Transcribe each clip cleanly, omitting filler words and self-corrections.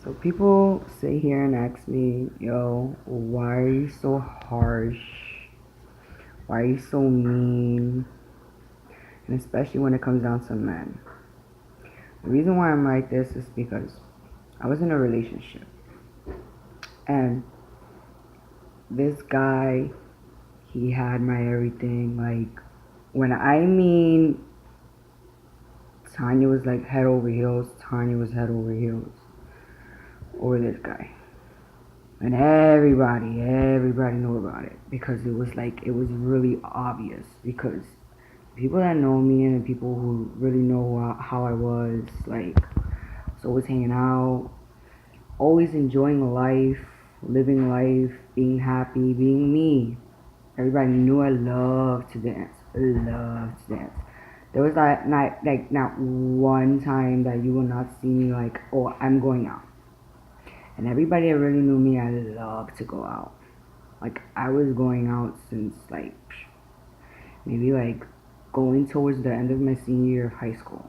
So people sit here and ask me, yo, why are you so harsh? Why are you so mean? And especially when it comes down to men. The reason why I'm like this is because I was in a relationship. And this guy, he had my everything. Like, when I mean Tanya was like head over heels, Tanya was head over heels over this guy. And everybody knew about it because it was really obvious. Because people that know me and the people who really know how I was, like, so always hanging out, always enjoying life, living life, being happy, being me. Everybody knew I loved to dance. Loved to dance. There was not one time that you will not see me like, oh, I'm going out. And everybody that really knew me, I loved to go out. Like, I was going out since like maybe like going towards the end of my senior year of high school.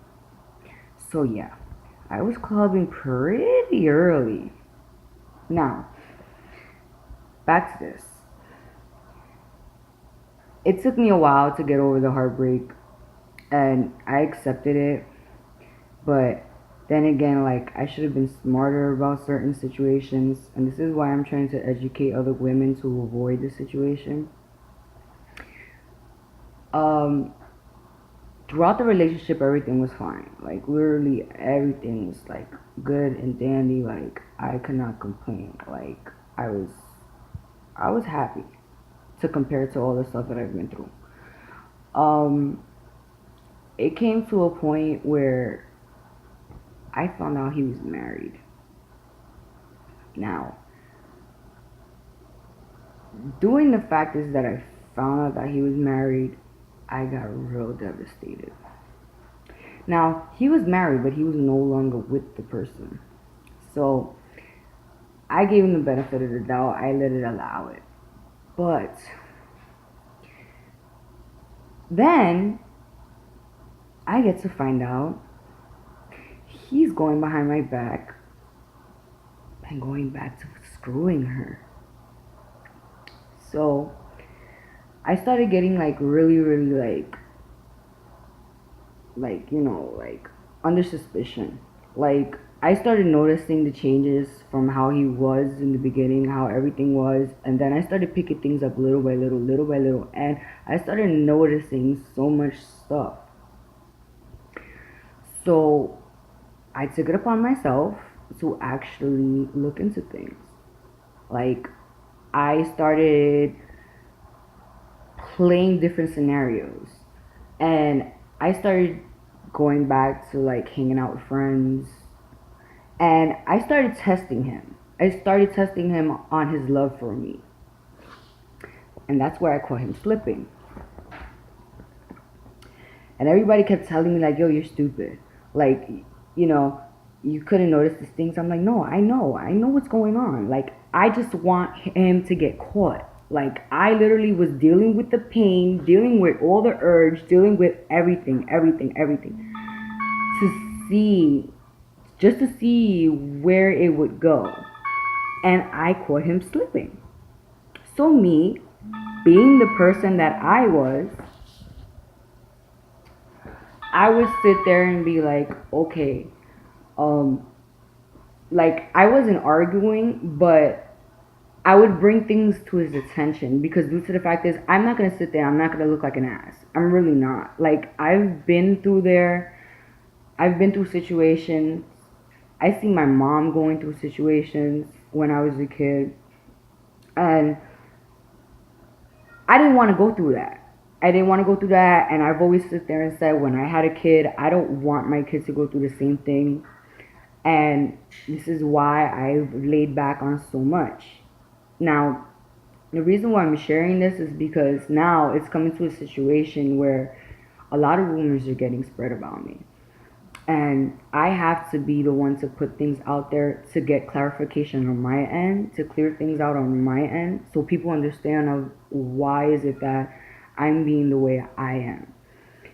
So yeah, I was clubbing pretty early. Now, back to this. It took me a while to get over the heartbreak and I accepted it, but then again, like, I should have been smarter about certain situations, and this is why I'm trying to educate other women to avoid the situation. Um, Throughout the relationship, everything was fine. Like, literally, everything was like good and dandy. Like, I could not complain. Like, I was, I was happy to compare to all the stuff that I've been through. Um, it came to a point where I found out he was married. Now, doing the fact is that I found out that he was married, I got real devastated. Now, he was married, but he was no longer with the person. So, I gave him the benefit of the doubt. I let it allow it. But then I get to find out he's going behind my back and going back to screwing her. So I started getting like really like under suspicion. Like, I started noticing the changes from how he was in the beginning, how everything was, and then I started picking things up little by little, and I started noticing so much stuff. So I took it upon myself to actually look into things. Like, I started playing different scenarios, and I started going back to like hanging out with friends, and I started testing him. I started testing him on his love for me, and that's where I caught him slipping. And everybody kept telling me like, "Yo, you're stupid." Like, you know, you couldn't notice these things. I'm like, no, I know what's going on. Like, I just want him to get caught. Like, I literally was dealing with the pain, dealing with all the urge, dealing with everything to see, just to see where it would go. And I caught him slipping. So, me, being the person that I was, I would sit there and be like, okay, um, like, I wasn't arguing, but I would bring things to his attention because due to the fact is I'm not gonna sit there, I'm not gonna look like an ass. I'm really not. Like, I've been through there, I've been through situations. I see my mom going through situations when I was a kid, and I didn't want to go through that. I didn't want to go through that, and I've always sit there and said when I had a kid, I don't want my kids to go through the same thing. And this is why I've laid back on so much. Now, the reason why I'm sharing this is because now it's coming to a situation where a lot of rumors are getting spread about me. And I have to be the one to put things out there to get clarification on my end, to clear things out on my end, so people understand of why is it that I'm being the way I am.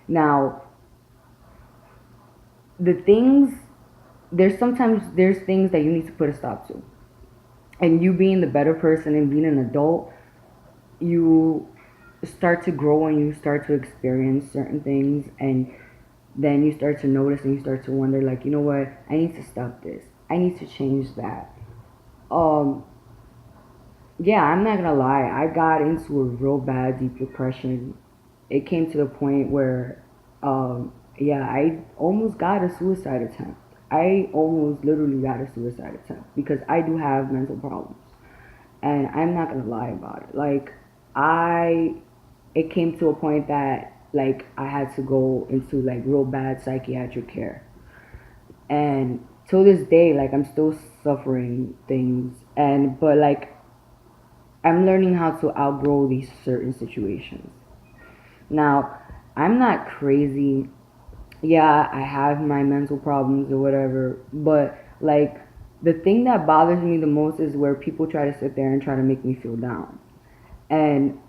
Now, the things there's things that you need to put a stop to. And you being the better person and being an adult, you start to grow and you start to experience certain things, and then you start to notice and you start to wonder, like, you know what, I need to stop this, I need to change that. um yeah, I'm not gonna lie, I got into a real bad deep depression. It came to the point where yeah, I almost got a suicide attempt. I almost literally got a suicide attempt because I do have mental problems. And I'm not gonna lie about it. Like, I it came to a point that, like, I had to go into like real bad psychiatric care. And till this day, like, I'm still suffering things, and but like, I'm learning how to outgrow these certain situations. Now, I'm not crazy. Yeah, I have my mental problems or whatever, but like, the thing that bothers me the most is where people try to sit there and try to make me feel down. And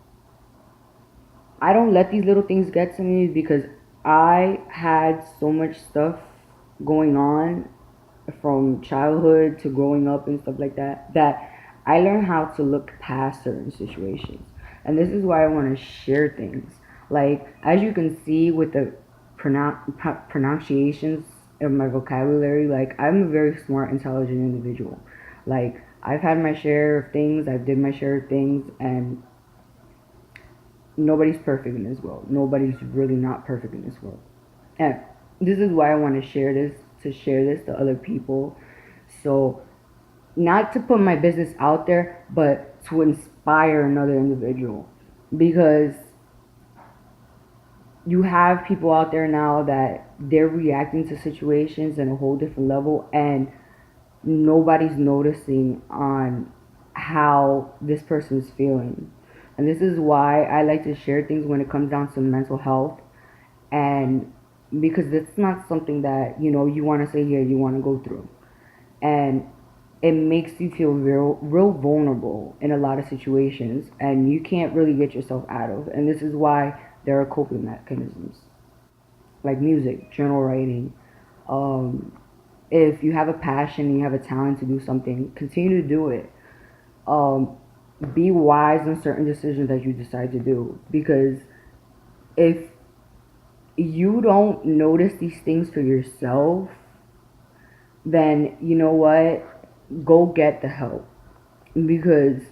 I don't let these little things get to me because I had so much stuff going on from childhood to growing up and stuff like that, that I learned how to look past certain situations. And this is why I want to share things. Like, as you can see with the pronunciations of my vocabulary, like, I'm a very smart, intelligent individual. Like, I've had my share of things, I've did my share of things, and nobody's perfect in this world. Nobody's really not perfect in this world. And this is why I want to share this to other people. So, not to put my business out there, but to inspire another individual. Because you have people out there now that they're reacting to situations in a whole different level, and nobody's noticing on how this person's feeling. And this is why I like to share things when it comes down to mental health. And because it's not something that, you want to say here, you want to go through. And it makes you feel real vulnerable in a lot of situations, and you can't really get yourself out of. And this is why there are coping mechanisms like music, journal writing. um, if you have a passion and you have a talent to do something, continue to do it. um, be wise in certain decisions that you decide to do, because if you don't notice these things for yourself, then you know what? Go get the help. Because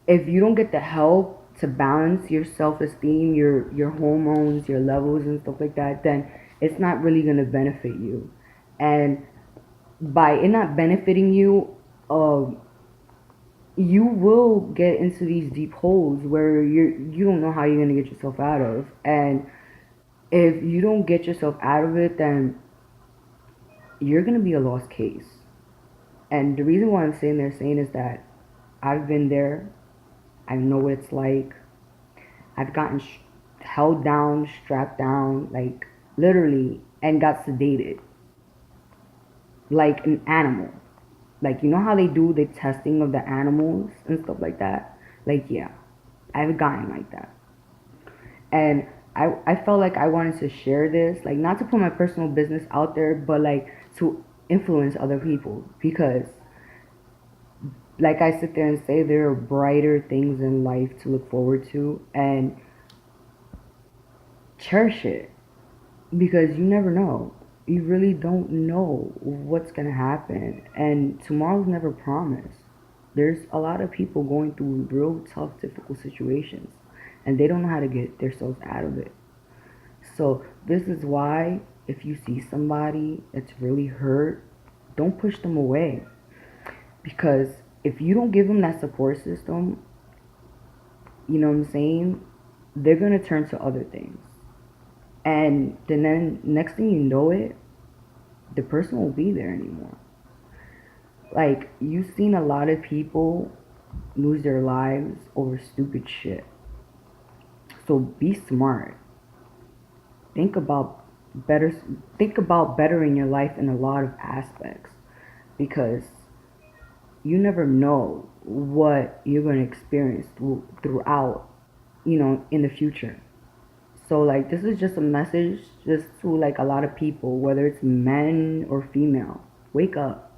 if you don't get the help to balance your self-esteem, your hormones, your levels and stuff like that, then it's not really going to benefit you. And by it not benefiting you, um you will get into these deep holes where you don't know how you're going to get yourself out of. And if you don't get yourself out of it, then you're going to be a lost case. And the reason why I'm saying is that I've been there. I know what it's like. I've gotten held down, strapped down, like, literally, and got sedated like an animal. Like, you know how they do the testing of the animals and stuff like that? Like, yeah, I've gotten like that. And I felt like I wanted to share this, like, not to put my personal business out there, but like to influence other people. Because, like, I sit there and say, there are brighter things in life to look forward to, and cherish it. Because you never know. You really don't know what's gonna happen, and tomorrow's never promised. There's a lot of people going through real tough, difficult situations, and they don't know how to get themselves out of it. So this is why, if you see somebody that's really hurt, don't push them away. Because if you don't give them that support system, you know what I'm saying, they're gonna turn to other things. And then next thing you know it, the person won't be there anymore. Like, you've seen a lot of people lose their lives over stupid shit. So be smart. Think about better think about bettering your life in a lot of aspects, because you never know what you're going to experience throughout, in the future. So like this is just a message just to like a lot of people, whether it's men or female. Wake up.